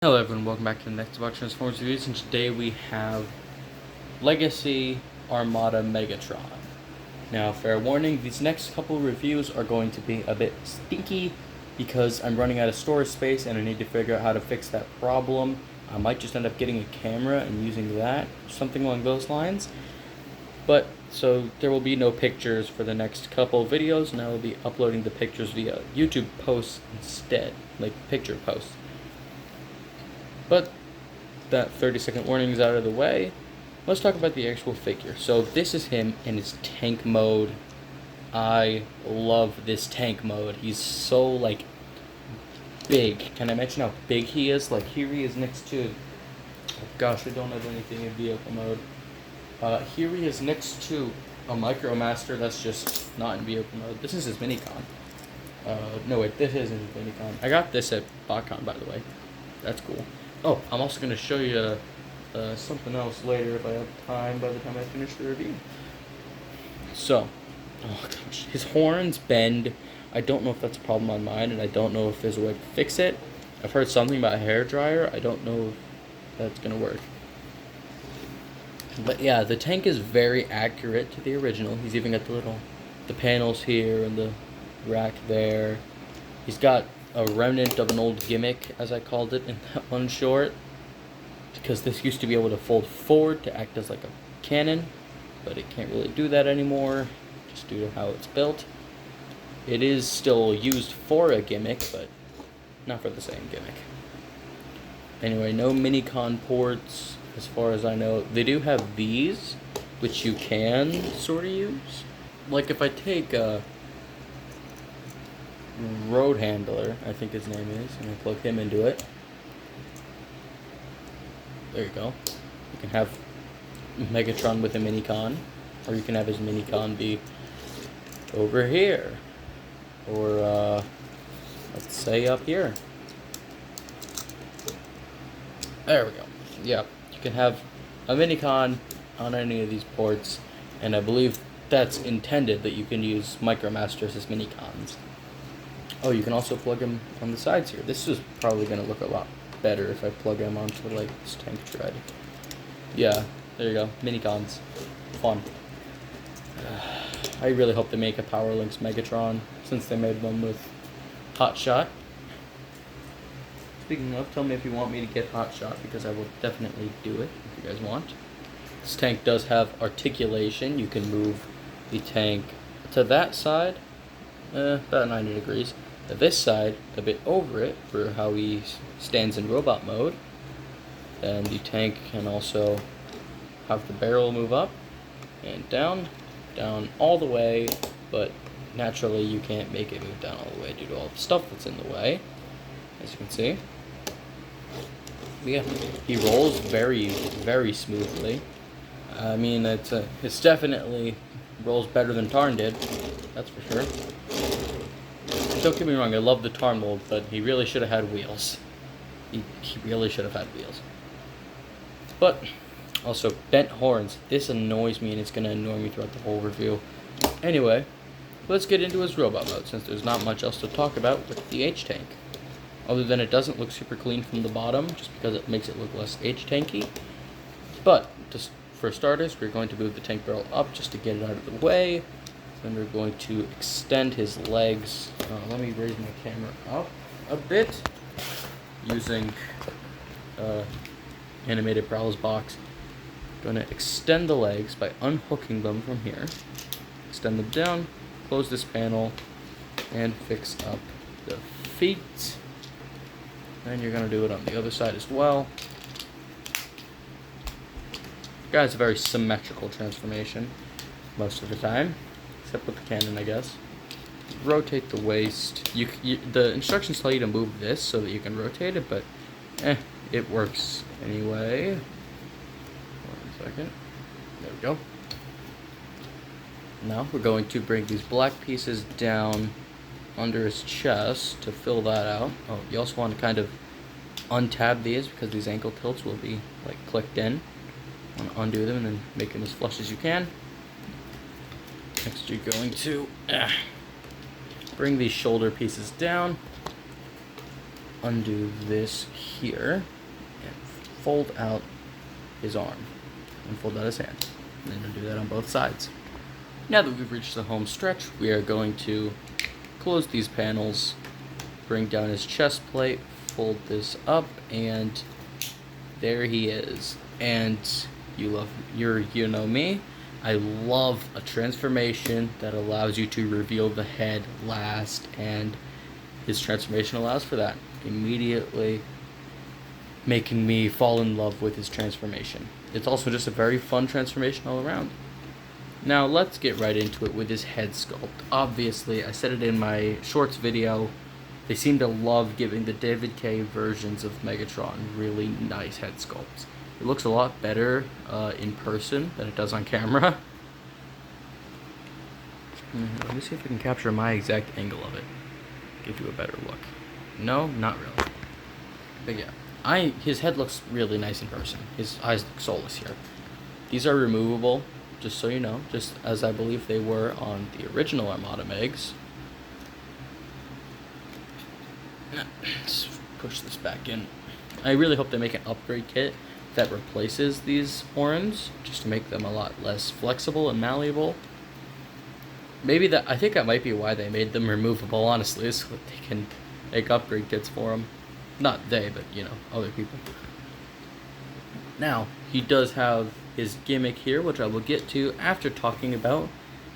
Hello everyone, welcome back to the next about Transformers reviews, and today we have Legacy Armada Megatron. Now, fair warning, these next couple reviews are going to be a bit stinky because I'm running out of storage space and I need to figure out how to fix that problem. I might just end up getting a camera and using that, something along those lines. But, so there will be no pictures for the next couple videos, and I will be uploading the pictures via YouTube posts instead, like picture posts. But that 30-second warning is out of the way. Let's talk about the actual figure. So this is him in his tank mode. I love this tank mode. He's so, like, big. Can I mention how big he is? Like, here he is next to... Oh gosh, I don't have anything in vehicle mode. Here he is next to a Micromaster that's just not in vehicle mode. This is his minicon. No wait, this isn't his minicon. I got this at BotCon, by the way. That's cool. Oh, I'm also going to show you something else later if I have time by the time I finish the review. So, oh gosh, his horns bend. I don't know if that's a problem on mine, and I don't know if there's a way to fix it. I've heard something about a hairdryer. I don't know if that's going to work. But yeah, the tank is very accurate to the original. He's even got the panels here and the rack there. He's got a remnant of an old gimmick, as I called it in that one short, because this used to be able to fold forward to act as like a cannon, but it can't really do that anymore, just due to how it's built. It is still used for a gimmick, but not for the same gimmick. Anyway, no minicon ports, as far as I know. They do have these, which you can sort of use. Like if I take Road Handler, I think his name is, and I plug him into it. There you go. You can have Megatron with a minicon, or you can have his minicon be over here, or let's say up here. There we go. Yeah, you can have a minicon on any of these ports, and I believe that's intended that you can use Micromasters as minicons. Oh, you can also plug him on the sides here. This is probably going to look a lot better if I plug him onto, like, this tank tread. Yeah, there you go. Minicons. Fun. I really hope they make a Power Links Megatron, since they made one with Hotshot. Speaking of, tell me if you want me to get Hotshot, because I will definitely do it, if you guys want. This tank does have articulation. You can move the tank to that side, about 90 degrees. This side, a bit over it, for how he stands in robot mode. And the tank can also have the barrel move up and down all the way, but naturally you can't make it move down all the way due to all the stuff that's in the way, as you can see. But yeah, he rolls very, very smoothly. I mean, it's definitely rolls better than Tarn did, that's for sure. Don't get me wrong, I love the Tarn mold, but he really should have had wheels. He really should have had wheels. But, also, bent horns. This annoys me, and it's going to annoy me throughout the whole review. Anyway, let's get into his robot mode, since there's not much else to talk about with the H-Tank. Other than it doesn't look super clean from the bottom, just because it makes it look less H-Tanky. But, just for starters, we're going to move the tank barrel up just to get it out of the way. Then we're going to extend his legs. Let me raise my camera up a bit using animated Prowl's box. Going to extend the legs by unhooking them from here. Extend them down, close this panel, and fix up the feet. And you're going to do it on the other side as well. Guy's a very symmetrical transformation most of the time. Except with the cannon, I guess. Rotate the waist. The instructions tell you to move this so that you can rotate it, but it works anyway. 1 second. There we go. Now we're going to bring these black pieces down under his chest to fill that out. Oh, you also want to kind of untab these because these ankle tilts will be like clicked in. You want to undo them and then make them as flush as you can. Next, you're going to bring these shoulder pieces down. undo this here and fold out his arm and fold out his hand. And then we'll do that on both sides. Now that we've reached the home stretch, we are going to close these panels, bring down his chest plate, fold this up, and there he is. And you know me, I love a transformation that allows you to reveal the head last, and his transformation allows for that, immediately making me fall in love with his transformation. It's also just a very fun transformation all around. Now let's get right into it with his head sculpt. Obviously, I said it in my shorts video, they seem to love giving the David K versions of Megatron really nice head sculpts. It looks a lot better in person than it does on camera. Let me see if I can capture my exact angle of it. Give you a better look. No, not really. But yeah, his head looks really nice in person. His eyes look soulless here. These are removable, just so you know, just as I believe they were on the original Armada Megs. Let's push this back in. I really hope they make an upgrade kit that replaces these horns, just to make them a lot less flexible and malleable. Maybe I think that might be why they made them removable, honestly, so that they can make upgrade kits for them. Not they, but, you know, other people. Now, he does have his gimmick here, which I will get to after talking about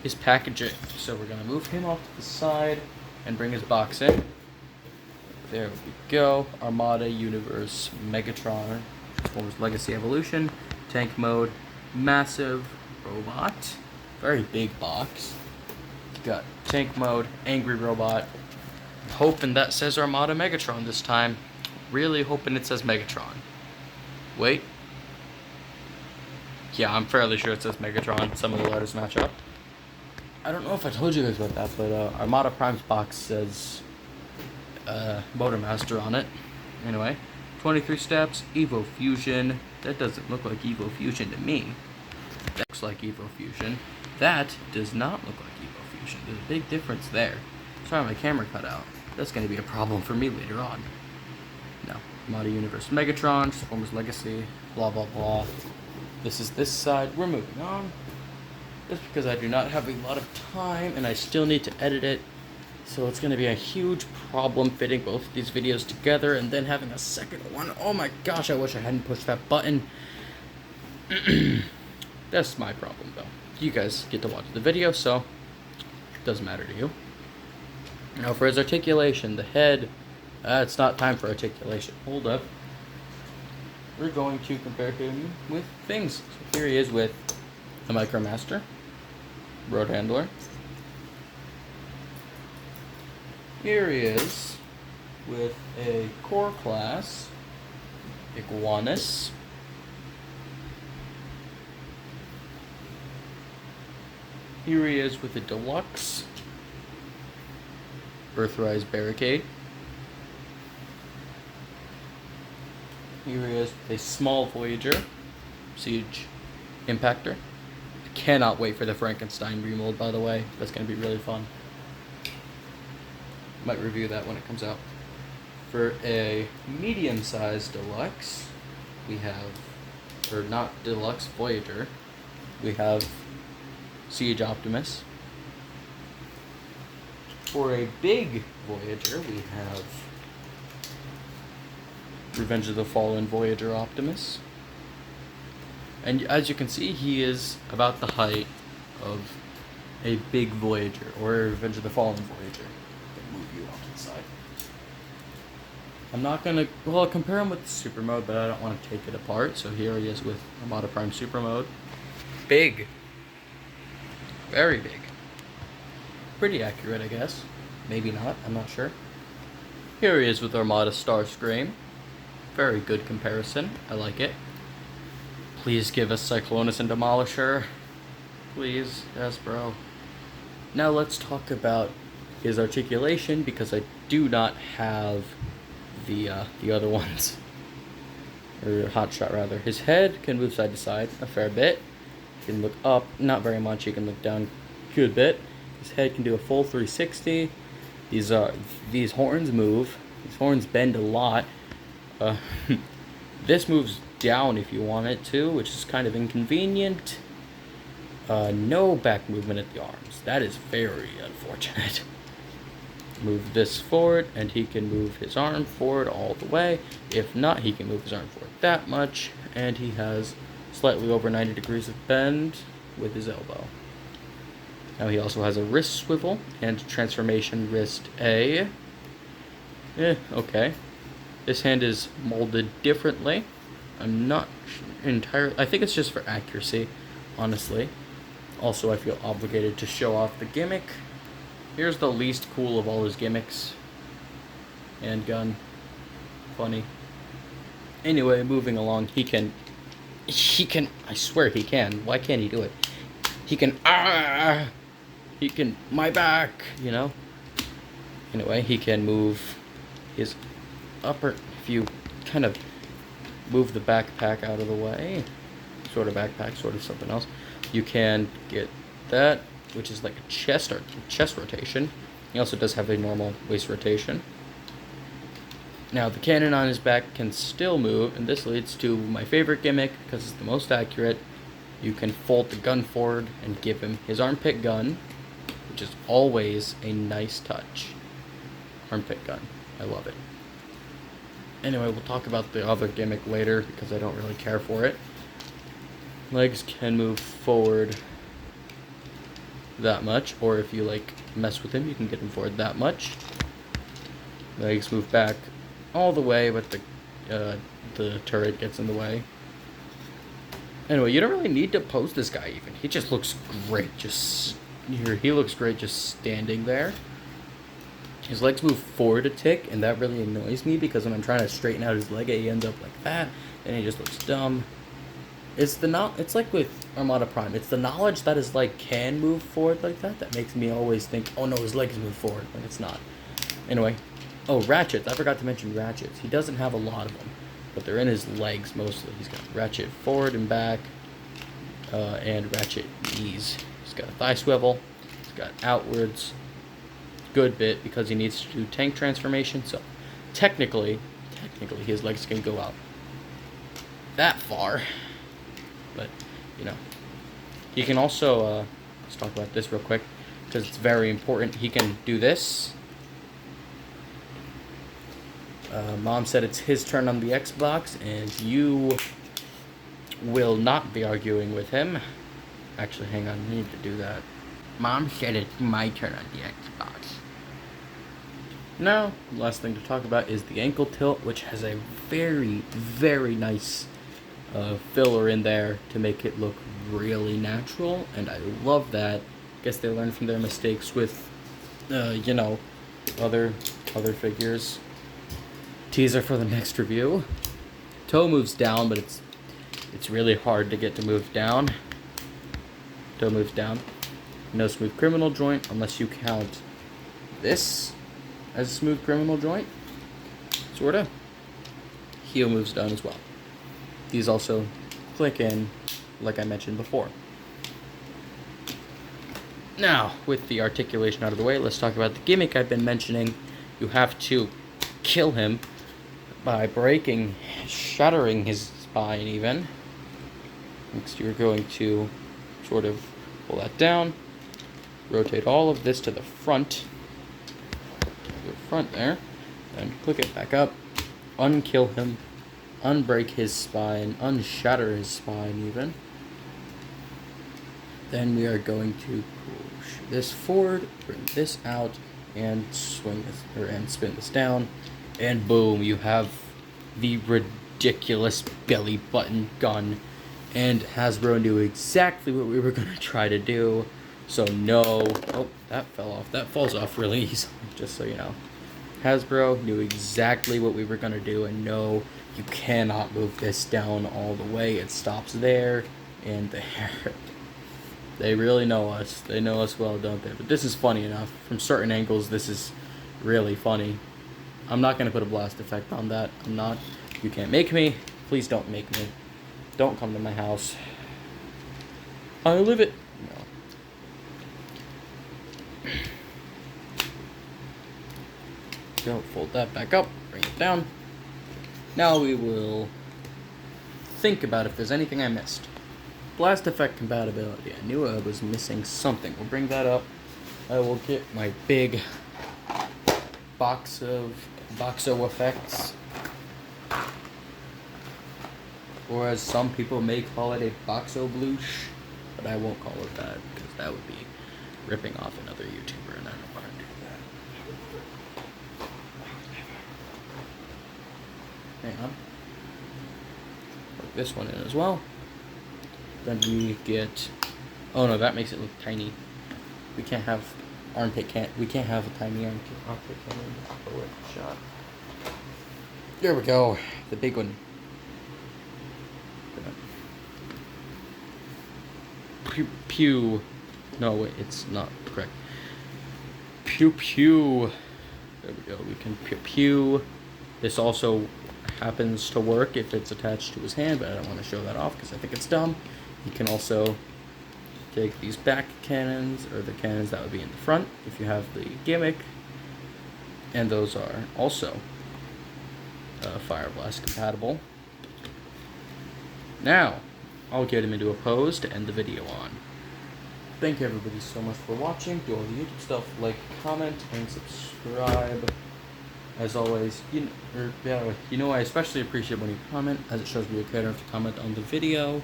his packaging. So we're going to move him off to the side and bring his box in. There we go. Armada Universe Megatron, Transformers Legacy Evolution, Tank Mode, Massive Robot, very big box. Got Tank Mode, Angry Robot. Hoping that says Armada Megatron this time. Really hoping it says Megatron. Wait. Yeah, I'm fairly sure it says Megatron. Some of the letters match up. I don't know if I told you guys about that, but Armada Prime's box says Motormaster on it. Anyway, 23 steps, Evo Fusion. That doesn't look like Evo Fusion to me. That looks like Evo Fusion. That does not look like Evo Fusion. There's a big difference there. Sorry, my camera cut out. That's going to be a problem for me later on. No. Armada Universe Megatron, Transformers Legacy, blah blah blah. This is this side. We're moving on. Just because I do not have a lot of time and I still need to edit it. So it's going to be a huge problem fitting both of these videos together and then having a second one. Oh my gosh, I wish I hadn't pushed that button. That's my problem though. You guys get to watch the video, so it doesn't matter to you. Now for his articulation, the head, it's not time for articulation. Hold up. We're going to compare him with things. So here he is with the Micromaster, Road Handler. Here he is with a core class, Iguanus. Here he is with a deluxe, Earthrise Barricade. Here he is with a small Voyager, Siege Impactor. I cannot wait for the Frankenstein remold, by the way. That's going to be really fun. Might review that when it comes out. For a medium-sized deluxe, we have, or not deluxe, Voyager, we have Siege Optimus. For a big Voyager, we have Revenge of the Fallen Voyager Optimus. And as you can see, he is about the height of a big Voyager, or a Revenge of the Fallen Voyager. Move you off to the side. I'm not gonna, well, compare him with the Super Mode, but I don't want to take it apart. So here he is with Armada Prime Super Mode. Big. Very big. Pretty accurate, I guess. Maybe not, I'm not sure. Here he is with Armada Starscream. Very good comparison. I like it. Please give us Cyclonus and Demolisher. Please. Yes, bro. Now let's talk about his articulation, because I do not have the other ones. Or Hotshot, rather. His head can move side to side a fair bit. He can look up, not very much. He can look down a good bit. His head can do a full 360. These horns move. These horns bend a lot. Uh, this moves down if you want it to, which is kind of inconvenient. No back movement at the arms. That is very unfortunate. Move this forward, and he can move his arm forward all the way. If not, he can move his arm forward that much, and he has slightly over 90 degrees of bend with his elbow. Now he also has a wrist swivel and transformation wrist A. Okay. This hand is molded differently. I'm not entirely... I think it's just for accuracy, honestly. Also, I feel obligated to show off the gimmick. Here's the least cool of all his gimmicks. Handgun. Funny. Anyway, moving along, he can, I swear he can. Why can't he do it? He can, my back, you know? Anyway, he can move his upper, if you kind of move the backpack out of the way, sort of backpack, sort of something else, you can get that, which is like a chest rotation. He also does have a normal waist rotation. Now, the cannon on his back can still move, and this leads to my favorite gimmick, because it's the most accurate. You can fold the gun forward and give him his armpit gun, which is always a nice touch. Armpit gun. I love it. Anyway, we'll talk about the other gimmick later, because I don't really care for it. Legs can move forward that much, or if you like mess with him, you can get him forward that much. Legs move back all the way, but the turret gets in the way. Anyway, you don't really need to pose this guy even. He just looks great. He looks great just standing there. His legs move forward a tick, and that really annoys me because when I'm trying to straighten out his leg, he ends up like that, and he just looks dumb. It's like with Armada Prime. It's the knowledge that his leg can move forward like that that makes me always think, oh no, his legs move forward when it's not. Anyway. Oh, ratchets. I forgot to mention ratchets. He doesn't have a lot of them, but they're in his legs mostly. He's got ratchet forward and back, and ratchet knees. He's got a thigh swivel. He's got outwards. Good bit because he needs to do tank transformation. So technically, his legs can go out that far. But, you know, he can also, let's talk about this real quick, because it's very important. He can do this. Mom said it's his turn on the Xbox, and you will not be arguing with him. Actually, hang on, I need to do that. Mom said it's my turn on the Xbox. Now, the last thing to talk about is the ankle tilt, which has a very, very nice filler in there to make it look really natural, and I love that. Guess they learned from their mistakes with, you know, other figures. Teaser for the next review. Toe moves down, but it's really hard to get to move down. Toe moves down. No smooth criminal joint unless you count this as a smooth criminal joint. Sorta. Heel moves down as well. These also click in, like I mentioned before. Now, with the articulation out of the way, let's talk about the gimmick I've been mentioning. You have to kill him by shattering his spine even. Next, you're going to sort of pull that down, rotate all of this to the front there, and click it back up, unkill him, unbreak his spine, unshatter his spine even. Then we are going to push this forward, bring this out, and swing this, and spin this down, and boom, you have the ridiculous belly button gun. And Hasbro knew exactly what we were going to try to do. So no, oh, that fell off. That falls off really easily, just so you know. Hasbro knew exactly what we were going to do, and no, you cannot move this down all the way. It stops there and there. They really know us. They know us well, don't they? But this is funny enough. From certain angles, this is really funny. I'm not going to put a blast effect on that. I'm not. You can't make me. Please don't make me. Don't come to my house. I live it. No. Go, fold that back up, bring it down. Now we will think about if there's anything I missed. Blast effect compatibility. I knew I was missing something. We'll bring that up. I will get my big boxo effects, or as some people may call it, a boxo bloosh, but I won't call it that because that would be ripping off another YouTuber, and I don't want to do that. Hang on. Put this one in as well. Then we get. Oh no, that makes it look tiny. We can't have we can't have a tiny armpit cannon. Oh, wait, shot. There we go. The big one. Pew pew. No, wait, it's not correct. Pew pew. There we go. We can pew pew. This also happens to work if it's attached to his hand, but I don't want to show that off because I think it's dumb. You can also take these back cannons, or the cannons that would be in the front if you have the gimmick, and those are also Fire Blast compatible. Now, I'll get him into a pose to end the video on. Thank you everybody so much for watching. Do all the YouTube stuff, like, comment, and subscribe. As always, I especially appreciate when you comment, as it shows me you care enough to comment on the video.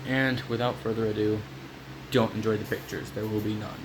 And without further ado, don't enjoy the pictures. There will be none.